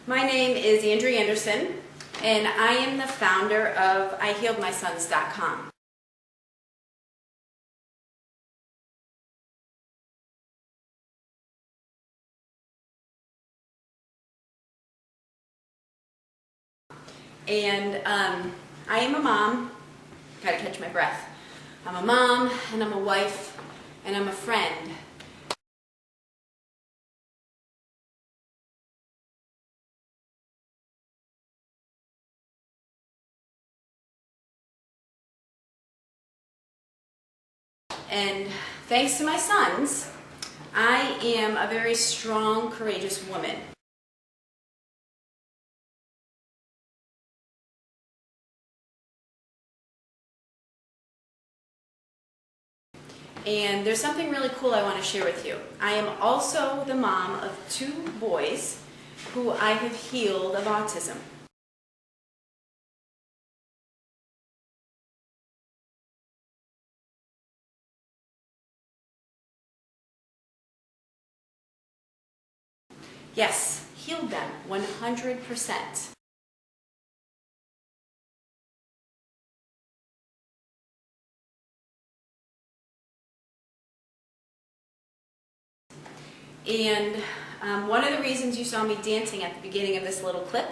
My name is Andrea Anderson, and I am the founder of IHealedMySons.com. And I am a mom. Gotta catch my breath. I'm a mom, and I'm a wife, and I'm a friend. And thanks to my sons, I am a very strong, courageous woman. And there's something really cool I want to share with you. I am also the mom of 2 boys who I have healed of autism. Yes, healed them 100%. And one of the reasons you saw me dancing at the beginning of this little clip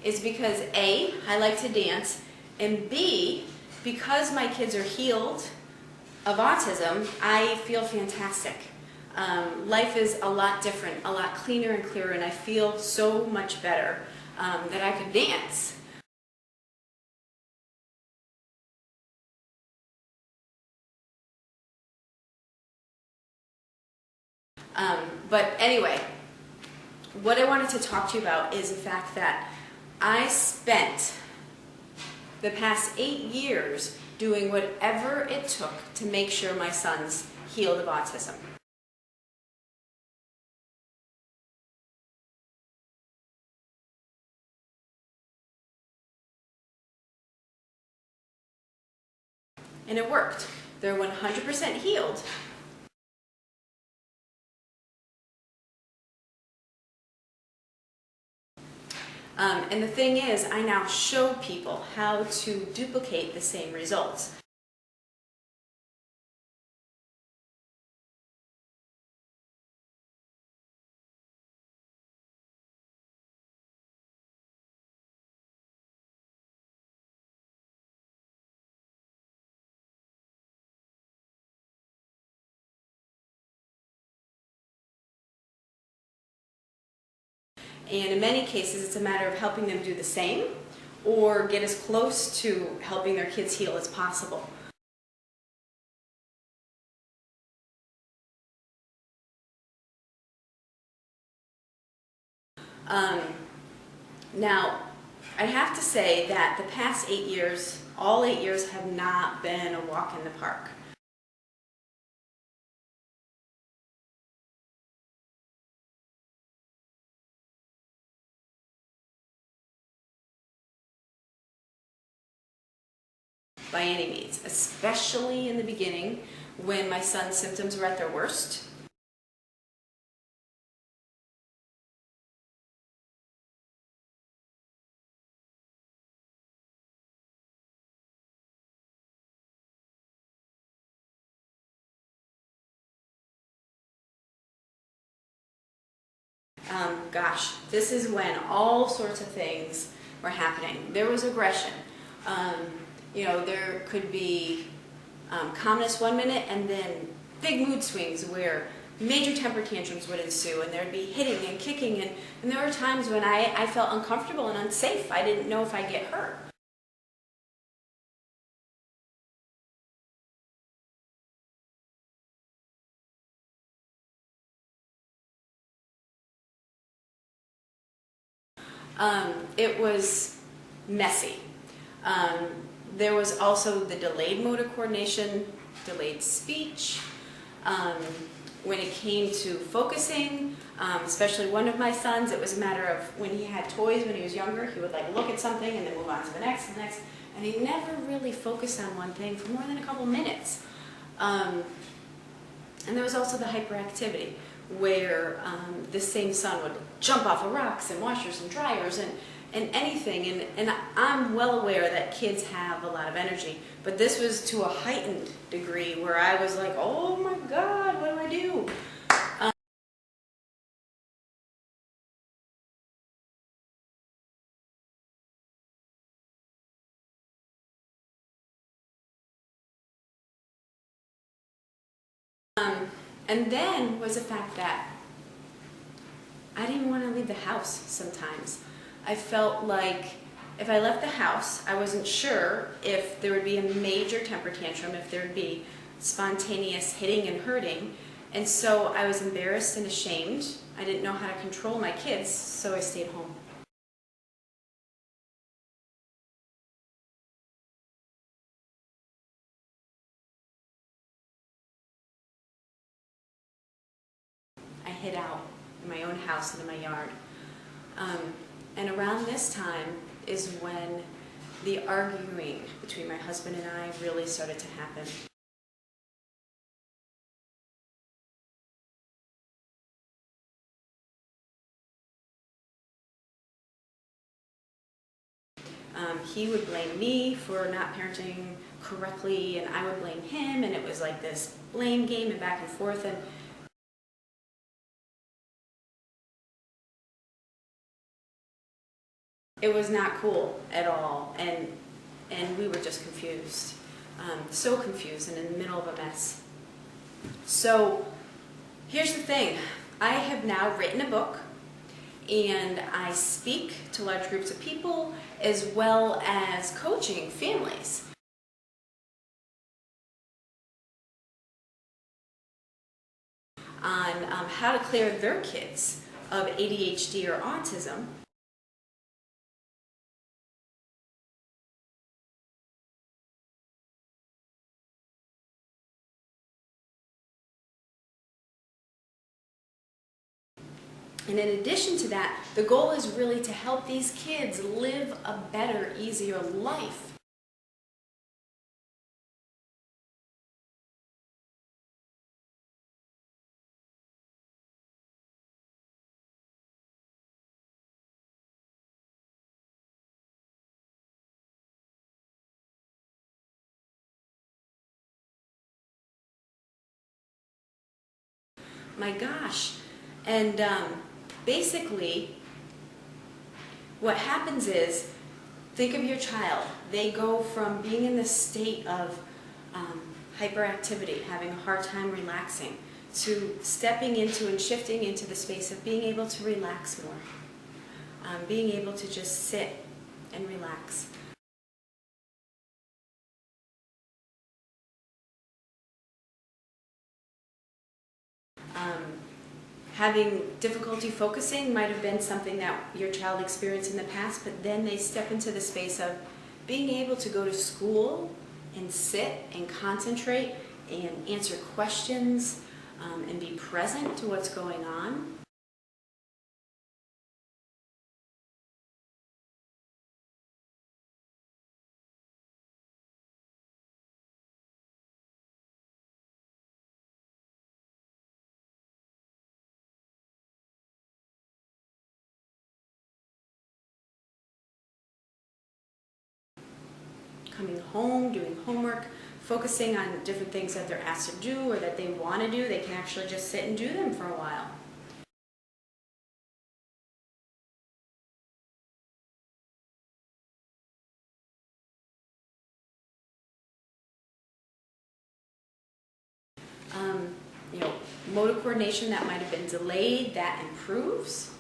is because A, I like to dance, and B, because my kids are healed of autism, I feel fantastic. Life is a lot different, a lot cleaner and clearer, and I feel so much better that I could dance. But anyway, what I wanted to talk to you about is the fact that I spent the past 8 years doing whatever it took to make sure my sons healed of autism. And it worked. They're 100% healed. And the thing is, I now show people how to duplicate the same results. And in many cases, it's a matter of helping them do the same or get as close to helping their kids heal as possible. Now, I have to say that the past 8 years, all 8 years, have not been a walk in the park. By any means, especially in the beginning when my son's symptoms were at their worst. Gosh, this is when all sorts of things were happening. There was aggression. You know, there could be calmness one minute and then big mood swings where major temper tantrums would ensue, and there'd be hitting and kicking, and there were times when I felt uncomfortable and unsafe. I didn't know if I'd get hurt. It was messy. There was also the delayed motor coordination, delayed speech. When it came to focusing, especially one of my sons, it was a matter of when he had toys when he was younger, he would like look at something and then move on to the next and the next, and he never really focused on one thing for more than a couple minutes. And there was also the hyperactivity, where this same son would jump off of rocks and washers and dryers and anything. And I'm well aware that kids have a lot of energy, but this was to a heightened degree where I was like, oh my God, what do I do? And then was the fact that I didn't even want to leave the house sometimes. I felt like if I left the house, I wasn't sure if there would be a major temper tantrum, if there would be spontaneous hitting and hurting. And so I was embarrassed and ashamed. I didn't know how to control my kids, so I stayed home. I hid out in my own house and in my yard. And around this time is when the arguing between my husband and I really started to happen. He would blame me for not parenting correctly, and I would blame him, and it was like this blame game and back and forth. And it was not cool at all, and we were just confused, so confused and in the middle of a mess. So here's the thing, I have now written a book, and I speak to large groups of people as well as coaching families. On how to clear their kids of ADHD or autism. And in addition to that, the goal is really to help these kids live a better, easier life. My gosh. And basically, what happens is, think of your child. They go from being in this state of hyperactivity, having a hard time relaxing, to stepping into and shifting into the space of being able to relax more, being able to just sit and relax. Having difficulty focusing might have been something that your child experienced in the past, but then they step into the space of being able to go to school and sit and concentrate and answer questions and be present to what's going on. Coming home, doing homework, focusing on different things that they're asked to do or that they want to do, they can actually just sit and do them for a while. Motor coordination that might have been delayed, that improves.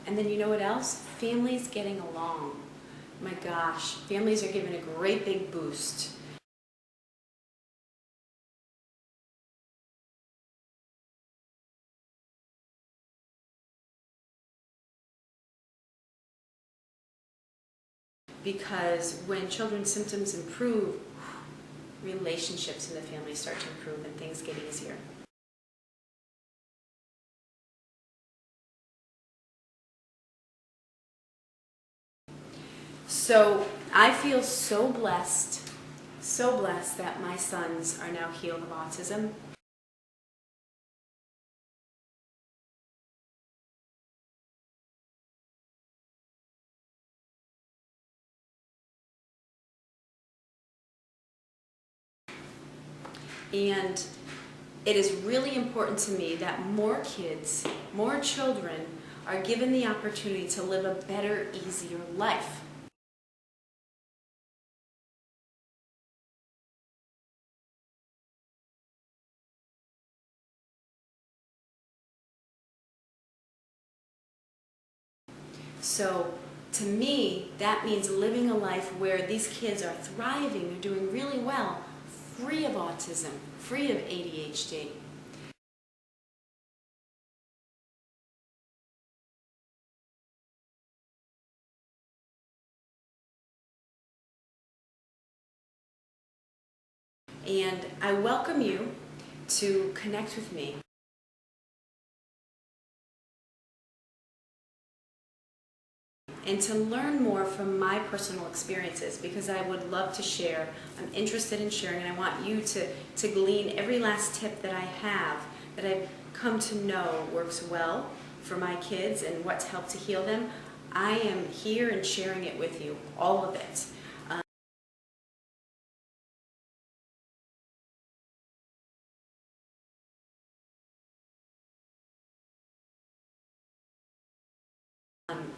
And then you know what else? Families getting along. My gosh, families are given a great big boost. Because when children's symptoms improve, relationships in the family start to improve and things get easier. So I feel so blessed that my sons are now healed of autism. And it is really important to me that more kids, more children are given the opportunity to live a better, easier life. So to me, that means living a life where these kids are thriving, they're doing really well, free of autism, free of ADHD. And I welcome you to connect with me. And to learn more from my personal experiences, because I would love to share. I'm interested in sharing, and I want you to glean every last tip that I have, that I've come to know works well for my kids and what's helped to heal them. I am here and sharing it with you, all of it.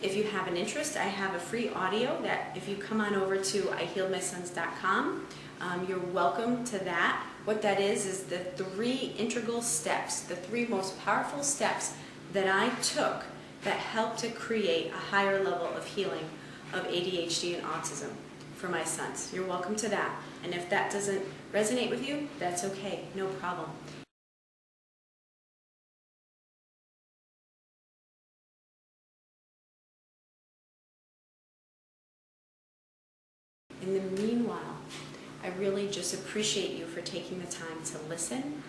If you have an interest, I have a free audio that if you come on over to ihealedmysons.com, you're welcome to that. What that is the 3 integral steps, the 3 most powerful steps that I took that helped to create a higher level of healing of ADHD and autism for my sons. You're welcome to that. And if that doesn't resonate with you, that's okay, no problem. In the meanwhile, I really just appreciate you for taking the time to listen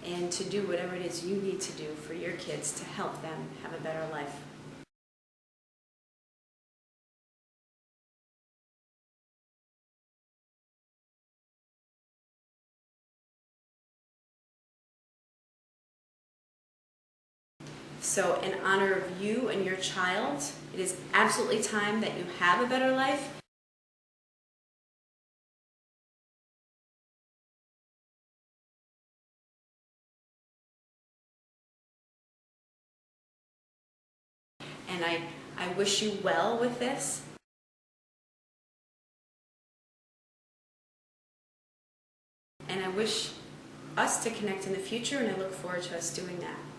and to do whatever it is you need to do for your kids to help them have a better life. So in honor of you and your child, it is absolutely time that you have a better life. And I wish you well with this. And I wish us to connect in the future, and I look forward to us doing that.